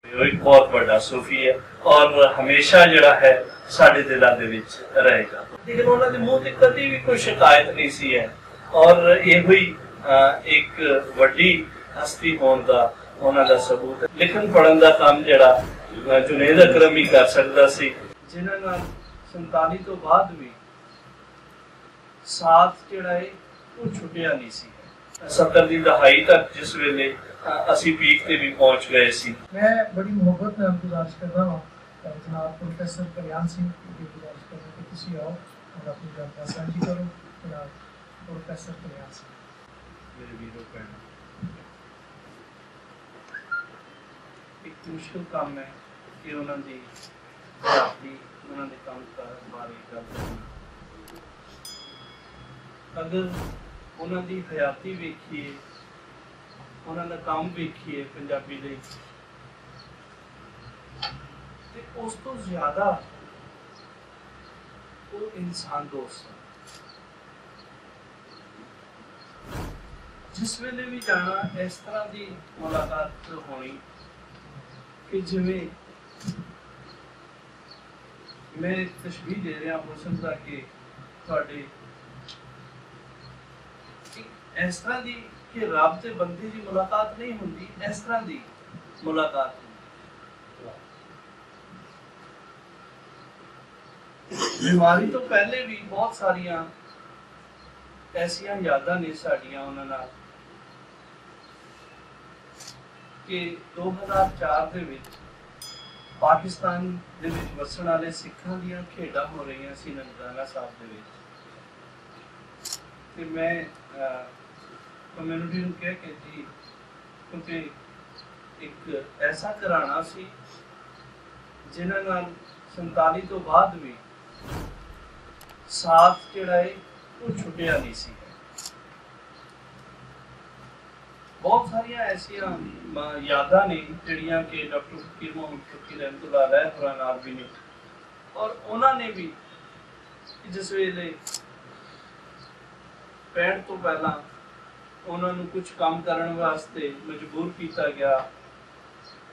एक बहुत बड़ा सूफी है और हमेशा जड़ा है साडे दिलों दे विच रहेगा। लेकिन उन्होंने मुंह ते कदी भी कोई शिकायत नहीं सी है और ये हुई एक वड्डी हस्ती होने का उन्होंने सबूत है। लिखन पढ़न का काम जड़ा जुनेद अकरम ही कर सकता सी, जिन्हां नाल 47 तो बाद भी साथ जड़ा है वो छुटिया नहीं सी। 70 की दहाई तक जिस वेले असी पीक ते भी पहुंच गए सी। मैं बड़ी मोहब्बत में गुजारिश कर रहा हूँ जनाब प्रोफेसर कल्याण सिंह की गुजारिश कर रहा हूँ कि तुसी आओ और अपनी जानकारी साझी करो। जनाब प्रोफेसर कल्याण सिंह मेरे वीरों भैन, एक मुश्किल काम है कि उन्होंने उन्होंने काम कर बारे गल करनी। अगर उन्होंने हयाती वेखिए, उन्होंने काम वेखिए पंजाबी दे, ते उस तो ज्यादा वो इंसान दोस्त जिस वेले भी जाना इस तरह की मुलाकात होनी कि जिमें मैं तशबीह दे रहा हो सकता कि थोड़े इस तरह की कि रब ते बंदे की मुलाकात नहीं होंदी, इस तरह की मुलाकात बीमारी तो पहले भी बहुत सारिया ऐसिया यादां ने साडियां उन्हां नाल कि 2004 दे विच पाकिस्तान दे विच वसण वाले सिखां दीयां खेडां हो रही सी ननकाना साहब दे विच। ते मैं कम्युनिटी नूं कह के जी, क्योंकि एक ऐसा घराना सी जिन्हां नाल 47 तो बाद भी साथ जिहड़ा है वो छुटिया नहीं सी। बहुत सारिया ऐसिया यादां ने जिहड़ियां कि डॉक्टर फकीर मोहम्मद फकीर रहमतुल्लाह अलैह होरां नाल भी ने, और उन्होंने भी जिस वेले 65 तो पहला उन्होंने कुछ काम करने वास्ते मजबूर किया गया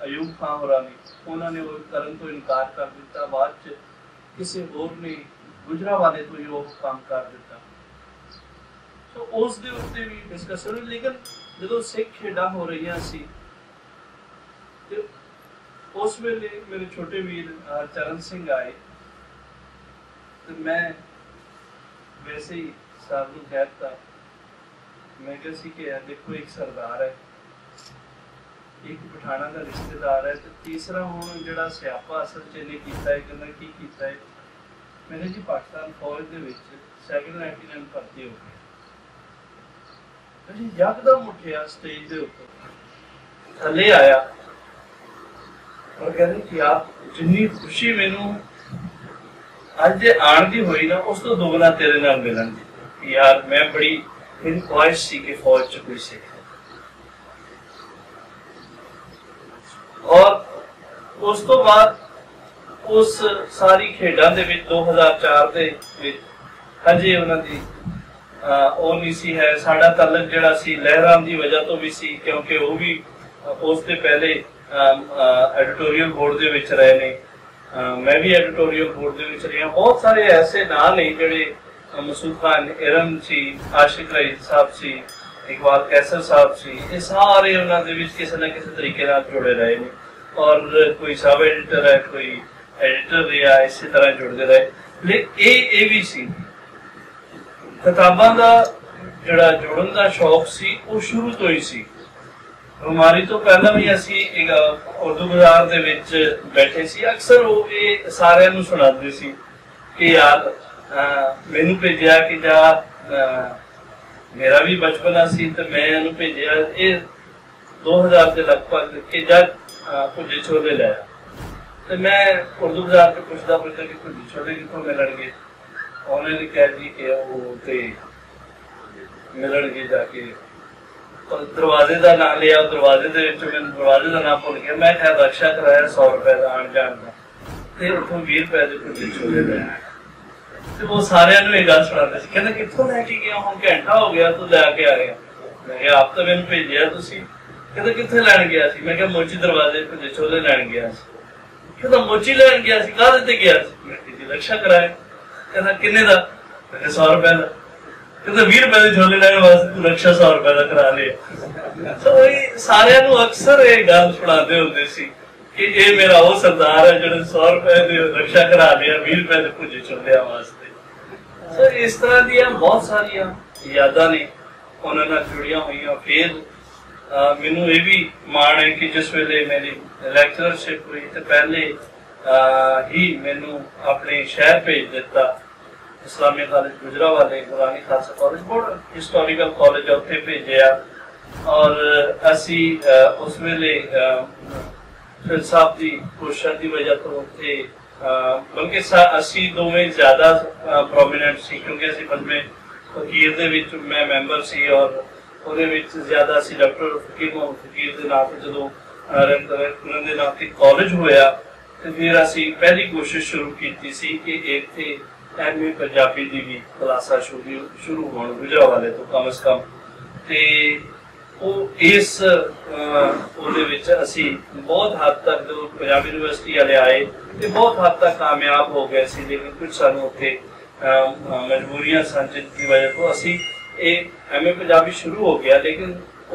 अयूब खान होरां ने, उन्होंने वो करन तो इनकार कर दिता। बाद च किसी होर ने गुजरावाले तो ही वो काम कर दिता। तो उस दे उत्ते भी डिस्कस हुई। लेकिन जो सिख खेडां हो रही सी ते उस वेले मेरे छोटे वीर चरण सिंह आए, तो मैं वैसे ही साहब नूं कहता, मैं कहा सी कि देखो एक सरदार है, एक पठाना का रिश्तेदार है, तो तीसरा हुण जिहड़ा स्यापा असल च इहने कीता है, कहंदा की कीता है, मैंने जी पाकिस्तान फौज दे विच सैकंड लेफ्टिनेंट भर्ती हो गया। जी यकदम उठिया स्टेज दे ऊपर थले आया और कहते कि आप जिन्नी खुशी मैनू अज दे आण दी होई ना, उस तो दोगुना तेरे नाल मिलन दी। यार मैं बड़ी मेरी ख्वाहिश सी कि फौज च कोई सिख, और उस तो बाद उस सारी खेडां दे विच 2004 दे विच हजे उन्हां दी ਉਹ नहीं सी है। साडा तलक जिहड़ा सी लहरां दी वजह तो भी सी, क्योंकि वो भी उस दे पहले एडिटोरियल बोर्ड दे विच रहे ने, मैं भी एडिटोरियल बोर्ड दे विच रहा। बहुत सारे ऐसे नाम ने जिहड़े मसूद खान इरम सी, आशिक रईस साहब सी, इकबाल कैसर साहब सी, ये सारे उन्हां दे विच किसी न किसी तरीके नाल जुड़े रहे ने, और कोई सब एडिटर है, कोई एडिटर रहा, इसी तरह जुड़ते रहे। लेकिन ये भी सी किताबां दा जिहड़ा जुड़न दा शौक सी वो शुरू तो ही सी। बीमारी तो पहला भी असी उर्दू बाजार दे विच बैठे सी, अक्सर वो ये सारिਆਂ ਨੂੰ सुणाते सी कि यार मैनू भेजिया कि जा मेरा भी बचपना सी तो मैं इहनूं भेजिया ये 2000 के लगभग कि जा भुजे छोले लै आ। तो मैं उर्दू बाजार से पुछदा कि भुजे छोले कितों मिलणगे, उन्होंने कहा जी कि वो मिलणगे जाके, दरवाजे का नाम लिया, दरवाजे मैंने दरवाजे का नाम भुल गया। मैं खैर रक्षा कराया 100 रुपए का आन जान का, तो उतों 20 रुपए के भुजे छोले लै आए। तो वो सारिਆਂ ਨੂੰ ਇਹ ਗੱਲ ਸੁਣਾਉਂਦੇ ਸੀ, ਕਹਿੰਦੇ ਕਿੱਥੋਂ ਲੈ ਕੇ ਗਿਆ, ਹੁਣ ਘੰਟਾ ਹੋ ਗਿਆ ਤੂੰ ਲੈ ਕੇ ਆ ਗਿਆ। मैं आप तो मैंने भेजा तुसी कहता कित्थे लैन गया सी? मैं कहा मोची दरवाजे भुजे छोले लैन गया सी। कहता मोची लैन गया सी, काहदे ते गया सी? मैं कहा जी रक्षा कराया। कहता किन्ने दा? मैं कहा 100 रुपए दा। कहता 20 रुपए दे छोले लैन वास्ते तू रक्षा 100 रुपए दा करा लिया। तो सारियां नूं अक्सर ये गल सुणांदे हुंदे सी कि ये मेरा वो सरदार है जिहने 100 रुपए दे रक्षा करा लिया 20 रुपए दे भुजे छोलियां वास्ते। तो इस तरह दियां बहुत सारियां यादां ने उन्हां नाल जुड़ियां होईयां। फिर मैनू ये भी माण है कि जिस वेले मेरी लैक्चरशिप हुई तो पहले ही मैनू अपने शहर भेज दिता, इस्लामिया कॉलेज गुजरावाले, गुरानी खालसा कॉलेज, बहुत हिस्टोरिकल कॉलेज है, उत्थे भेजिया। और असी उस वेले फिर साहब की कोशिश की वजह तो उत्थे बल्कि असी दोवें ज्यादा प्रोमिनेंट सी, क्योंकि असी पंजवें फकीर दे विच मैं मैंबर सी और ਉਹਦੇ ਵਿੱਚ ਜ਼ਿਆਦਾ ਸੀ ਡਾਕਟਰ ਫਕੀਰ ਮੁਹੰਮਦ ਫਕੀਰ ਦੇ ਨਾਮ ਤੇ ਜਦੋਂ ਉਹਨਾਂ ਦੇ ਨਾਮ ਤੇ ਕਾਲਜ ਹੋਇਆ ਤੇ ਫਿਰ ਅਸੀਂ ਪਹਿਲੀ ਕੋਸ਼ਿਸ਼ ਸ਼ੁਰੂ ਕੀਤੀ ਸੀ ਕਿ ਇੱਥੇ ਐਮਏ ਪੰਜਾਬੀ ਦੀ ਵੀ ਕਲਾਸਾਂ ਸ਼ੁਰੂ ਹੋਣ ਗੁਜਰਾਵਾਲੇ ਤੋਂ ਕਮ ਸੇ ਕਮ। ਤੇ ਉਹ ਇਸ ਉਹਦੇ ਵਿੱਚ ਅਸੀਂ ਬਹੁਤ ਹੱਦ ਤੱਕ ਜਦੋਂ ਪੰਜਾਬੀ ਯੂਨੀਵਰਸਿਟੀ ਵਾਲੇ ਆਏ ਤੇ ਬਹੁਤ ਹੱਦ ਤੱਕ ਕਾਮਯਾਬ ਹੋ ਗਏ ਸੀ, ਲੇਕਿਨ ਕੁਝ ਸਾਨੂੰ ਉੱਥੇ ਮਜਬੂਰੀਆਂ ਸਨ ਜਿਸ ਵਜ੍ਹਾ ਤੋਂ ਅਸੀਂ एमए पंजाबी शुरू हो गया, लेकिन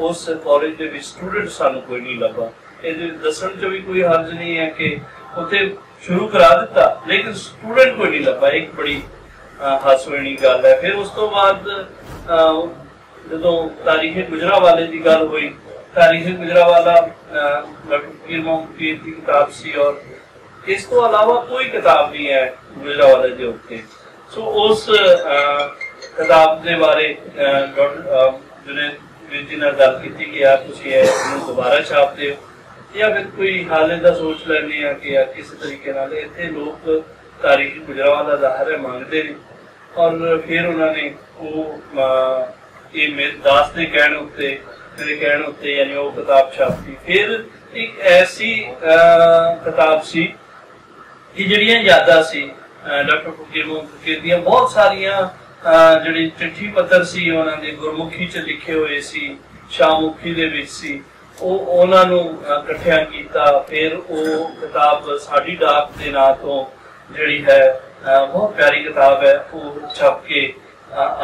उस कॉलेज के स्टूडेंट सानू कोई नहीं लभा। ये दसन च भी कोई हर्ज नहीं है कि उत्थे शुरू करा दिता लेकिन स्टूडेंट कोई नहीं लभा, एक बड़ी हास्यवाणी गल है। फिर उस तो बाद जो तारीख गुजरावाले की गल हुई, तारीख गुजरावाला डॉक्टर फकीर मोहम्मद फकीर की किताब सी और इस तो अलावा कोई किताब नहीं है गुजरावाले के उत्ते। सो उस किताब के बारे जुनेद जी नाल गल कीती कि यार तुसीं इहनूं दोबारा छाप दिओ या फिर कोई हाले दा सोच लैंदे आ कि यार किस तरीके नाल इत्थे लोग तारीख गुजरावाला ज़ाहिर है मंगदे ने। और फिर उन्होंने वो ये मेरे दास के कहने उत्ते मेरे कहने उत्ते यानी वो किताब छापी। फिर एक ऐसी किताब सी कि जिहड़ियां यादां सी डॉक्टर फकीर मोहम्मद फकीर दियां बहुत सारियां ਜਿਹੜੇ ਚਿੱਠੀ ਪੱਤਰ ਸੀ ਉਹਨਾਂ ਦੇ ਗੁਰਮੁਖੀ ਚ ਲਿਖੇ ਹੋਏ ਸੀ, ਸ਼ਾਹਮੁਖੀ ਦੇ ਵਿੱਚ ਸੀ, ਉਹ ਉਹਨਾਂ ਨੂੰ ਇਕੱਠਿਆਂ ਕੀਤਾ। ਫਿਰ ਉਹ ਕਿਤਾਬ ਸਾਡੀ ਡਾਕ ਦੇ ਨਾਂ ਤੋਂ ਜਿਹੜੀ ਹੈ ਬਹੁਤ ਪਿਆਰੀ ਕਿਤਾਬ ਹੈ ਉਹ ਛਪ ਕੇ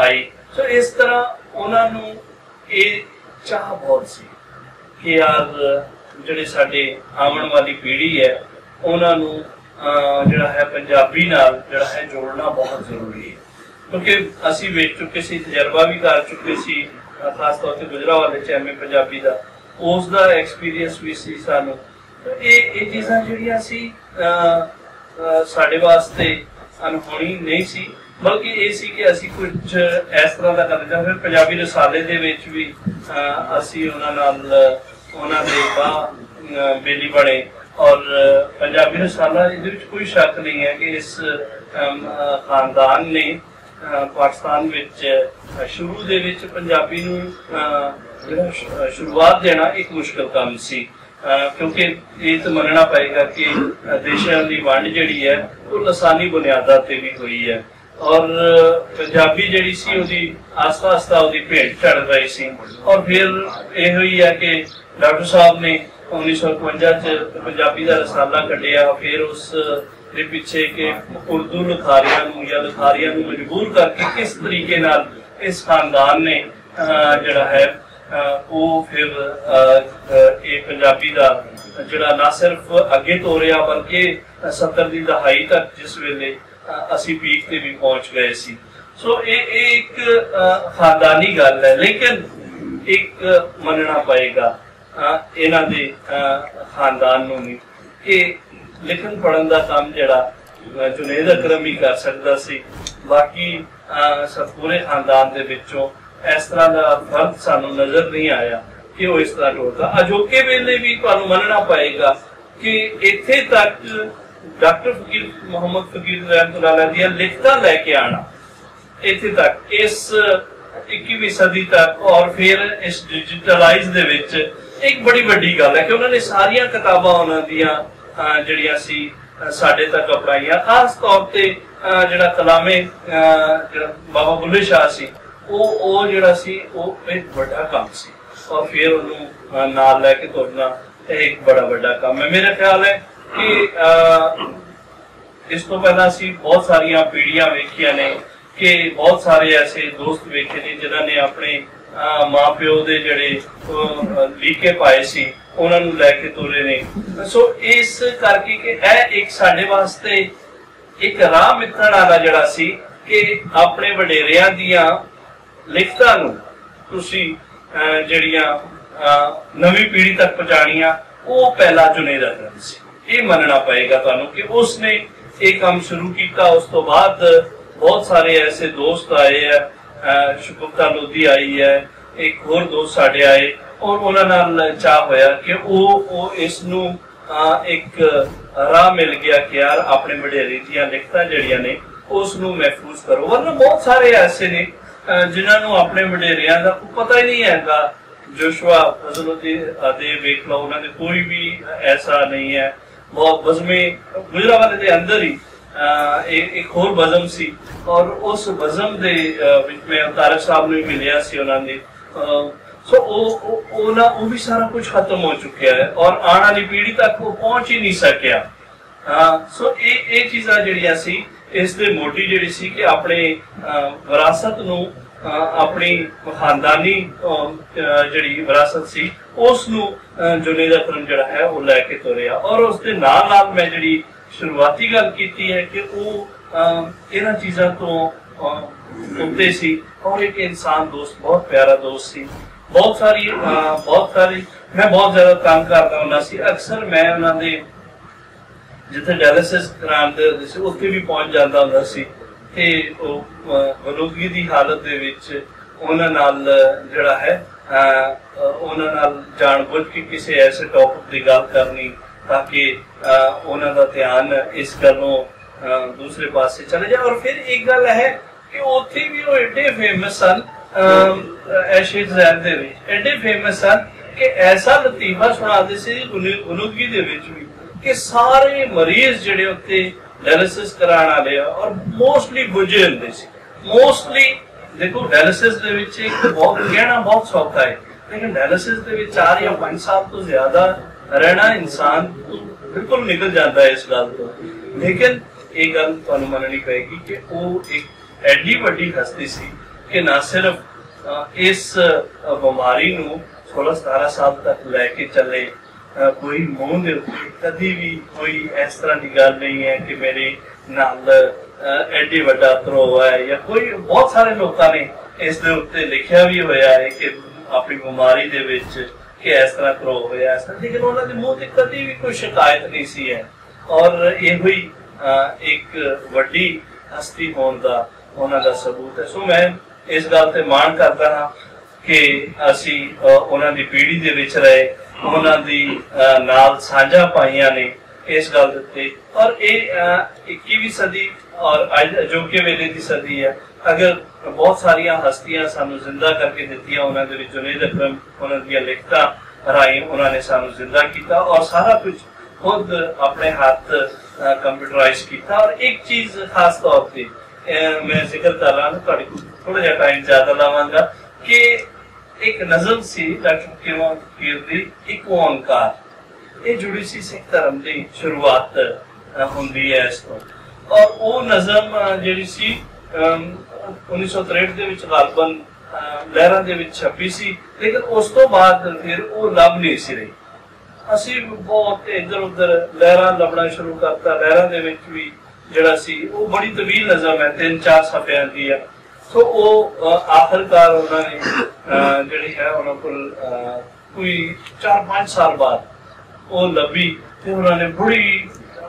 ਆਈ। ਸੋ ਇਸ ਤਰ੍ਹਾਂ ਉਹਨਾਂ ਨੂੰ ਇਹ ਚਾਹ ਬਹੁਤ ਸੀ ਕਿ ਯਾਰ ਜਿਹੜੇ ਸਾਡੇ ਆਉਣ ਵਾਲੀ ਪੀੜ੍ਹੀ ਹੈ ਉਹਨਾਂ ਨੂੰ ਜਿਹੜਾ ਹੈ ਪੰਜਾਬੀ ਨਾਲ ਜਿਹੜਾ ਹੈ ਜੋੜਨਾ ਬਹੁਤ ਜ਼ਰੂਰੀ ਹੈ, क्योंकि असी वेख चुके सी, तजर्बा भी कर चुके सी, खास तौर पर गुजरावाले च एमए पंजाबी का उसका एक्सपीरियंस भी सी सानू। तो ये चीज़ां जिहड़ियां सी साडे वास्ते अनहोनी नहीं सी, बल्कि ये सी कि असी कुछ इस तरह का करना। फिर पंजाबी रसाले दे विच भी असी उन्हां नाल उन्हां दे बाह बेली बने और पंजाबी रसाला इहदे विच कोई शक नहीं है कि इस खानदान ने पाकिस्तान विच शुरू दे विच पंजाबी नूं शुरुआत देना एक मुश्किल काम सी, क्योंकि ये तो मनना पएगा कि देशां दी वंड जिहड़ी है वो लसानी बुनियादां ते भी हुई है और पंजाबी जिहड़ी सी उहदी आस्ता आस्ता उहदी भेंट चढ़ रही सी। और फिर इहो ही है कि डॉक्टर साहब ने 1951 च पंजाबी का रसाला कढ़िया। फिर उस दे पिछे के उर्दू लिखारियां नूं या लिखारियां नूं मजबूर करके किस तरीके नाल इस खानदान ने जिहड़ा है वो फिर ये पंजाबी दा जिहड़ा ना सिर्फ अगे तोरिया बल्कि 70 दी दहाई तक जिस वेले असी पीक ते भी पहुंच गए सी। सो ये एक खानदानी गल है, लेकिन एक मनना पएगा इन्हां दे खानदान नूं भी कि लिखन पढ़न का काम जिहड़ा जुनेद अकरम ही कर सकता सी, बाकी पूरे खानदान दे विचों इस तरह का फर्क सानू नजर नहीं आया कि वो इस तरह टोलता। अजोके वेले भी तुहानू मनना पएगा कि इत्थे तक डॉक्टर फकीर मोहम्मद फकीर रहमतुल्लाह दियां लिखतां लैके आना इत्थे तक इस 21वीं सदी तक और फिर इस डिजिटलाइज दे विच एक बड़ी वड्डी गल है कि उन्होंने सारियां किताबां उन्हां दियां जिहड़ियां सी साडे तक अपनाइयां। खास तौर ते जिहड़ा कलामे जिहड़ा बाबा बुल्ले शाह सी वो जिहड़ा सी वो एक बड़ा काम सी। और फिर उन्होंने नाल लैके तुरना एक बड़ा बड़ा काम है। मेरा ख्याल है कि इस तो पहला असी बहुत सारिया पीढ़ियां वेखिया ने कि बहुत सारे ऐसे दोस्त वेखे ने जिन्होंने अपने माँ प्यो दे जड़े लीके पाए सी उन्होंने लैके तुरे ने। सो इस करके कि एक साडे वास्ते एक राह मिथण वाला जड़ा सी कि अपने वडेरियां दियां लिखतां नूं तुसी जड़ियां नवी पीढ़ी तक पहुंचाणियां वो पहला जुनेद अकरम सी। ये मनना पएगा तुहानूं कि उसने एक काम शुरू किया। उस तो बाद बहुत सारे ऐसे दोस्त आए है, शुगुफ्ता लोधी आई है, एक होर दोस्त साडे आए और उन्होंने चाह होया कि वो इसनूं एक राह मिल गया कि यार अपने वडेरे दियां लिखतां जड़ियां ने उसनूं महफूज करो। वरना बहुत सारे ऐसे ने जिन्होंने अपने वडेरियां का पता ही नहीं है। जोशुआ फजलुद्दीन वेख लो, उन्होंने कोई भी ऐसा नहीं है। बहुत बज़मे गुजरावाले के अंदर ही एक होर बज़म सी और उस बज़म दे विच में तारक साहब ने मिलिया सी उन्होंने। सो वो भी सारा कुछ खत्म हो चुका है और आने वाली पीढ़ी तक वो पहुंच ही नहीं सकिया। सो ये चीज़ां जड़ियां सी इस दे मोटी जड़ी सी कि अपने विरासत नूं अपनी खानदानी जड़ी विरासत सी उसनूं जुनेद अकरम जड़ा है वो लैके तुरिया। और उसके नाल नाल मैं जड़ी शुरुआती गल कीती है कि वो इन्हां चीज़ां तो उत्ते सी और एक इंसान दोस्त बहुत प्यारा दोस्त सी। बहुत सारी मैं बहुत ज्यादा तंग करता हुंदा सी। अक्सर मैं उन्होंने जिथे डायलिसिस करांदे उत्थे भी पहुंच जाता हुंदा सी कि बलूदगी दी हालत दे विच उन्हां नाल जिहड़ा है उन्हां नाल जानबूझ के किसी ऐसे टॉपिक की गल करनी ताकि उन्हां दा ध्यान इस गलों दूसरे पासे चले जाए। और फिर एक गल है कि उत्थे भी वो एडे फेमस सन ऐशे ज़ैन दे विच एडे फेमस सन कि ऐसा लतीफा सुनाते सी बलूदगी दे विच भी कि सारे मरीज जिहड़े उत्ते डायलिसिस कराने वाले और मोस्टली बुझे होंदे सी। मोस्टली देखो डायलिसिस दे विच एक बहुत कहना बहुत सौखा है, लेकिन डायलिसिस दे विच 4 या 5 साल तो ज्यादा रहना इंसान बिल्कुल निकल जाता है इस गल तो। लेकिन एक गल तुहानूं मननी पएगी कि वो एक एडी वड्डी हस्ती सी कि ना सिर्फ इस बीमारी नूं 16-17 साल तक लैके चले। कोई मुंह दे कदी भी कोई इस तरह की गल नहीं है कि मेरे नाल एडी वड्डा त्रो है या कोई। बहुत सारे लोगों ने इस दे उत्ते लिखिया भी होया है कि अपनी बीमारी दे विच कि इस तरह त्रो होया इस तरह, लेकिन उन्होंने मुंह से कदी भी कोई शिकायत नहीं सी है। और ये हुई एक वड्डी हस्ती होने का उन्हों का सबूत है। सो मैं इस गल ते मान करता हाँ कि असी उन्हों की पीढ़ी दे विच रहे, उन्हों दी नाल साझा पाइया ने इस गल उत्ते। और ये 21वीं सदी और अजोके वेले की सदी है। अगर बहुत सारिया हस्तियां सानू जिंदा करके दित्तियां, उन्होंने जुनेद अकरम उन्होंने लिखतां राही उन्होंने सानू जिंदा किया और सारा कुछ खुद अपने हाथ कंप्यूटराइज किया। और एक चीज खास तौर पर मैं जिक्र कर रहा हूँ, थोड़ा जा टाइम ज्यादा लावांगा कि एक नज़म सी डॉक्टर फकीर दी एक ओंकार ये जुड़ी सी सिख धर्म की शुरुआत होंदी है इस तो। और वो नज़म जिहड़ी सी 1963 दे विच गालबन लहरां दे विच छपी सी, लेकिन उस तो बाद फिर वो लभ नहीं सी रही। असी बहुत इधर उधर लहरां लभना शुरू करता। लहरां दे विच भी जिहड़ा सी वो बड़ी तवील नज़म है, 3-4 सफ़ियां दी है। तो वो आखिरकार उन्होंने जिहड़ी है उन्होंने कोई 4-5 साल बाद वो लभी तो उन्होंने बड़ी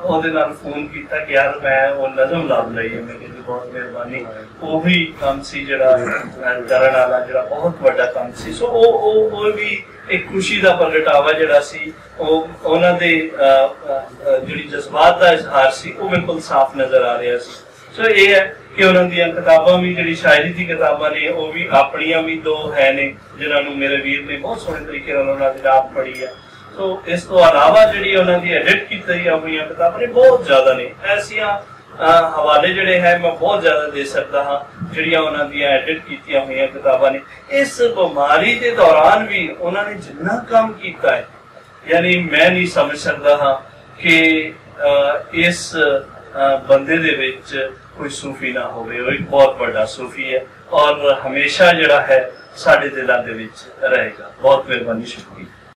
ਉਹਦੇ ਨਾਲ फोन किया कि यार मैं वो नज़म लभ लई है। मैं कहती बहुत मेहरबानी। वो भी काम सी जिहड़ा करन वाला जिहड़ा बहुत बड़ा काम सी। सो वो भी एक खुशी का प्रगटावा जिहड़ा सी उन्हां दे जिहड़ी जज्बात का इजहार सी वो बिल्कुल साफ नजर आ रहा सी। सो ये है कि उन्होंने दी किताबां भी जिहड़ी शायरी दी किताबां ने वो भी अपनियां भी 2 है ने जिन्होंने मेरे वीर ने बहुत सोहने तरीके नाल उन्हां दी रात पढ़ी है। तो इस तो अलावा जिहड़ी उन्हां दी एडिट कीती अपनी किताबां ने बहुत ज्यादा ने ऐसियां हवाले जिहड़े है मैं बहुत ज्यादा दे सकता हाँ, जिहड़ियां उन्हां दियां एडिट कीतियां हुई किताबां ने। इस बीमारी के दौरान भी उन्होंने जिन्ना काम किया है, यानी मैं नहीं समझ सकता हाँ कि इस बंदे दे विच कोई सूफी ना होवे। वो एक बहुत बड़ा सूफी है और हमेशा जिहड़ा है साडे दिलां दे विच रहेगा। बहुत मेहरबानी, शुक्रिया।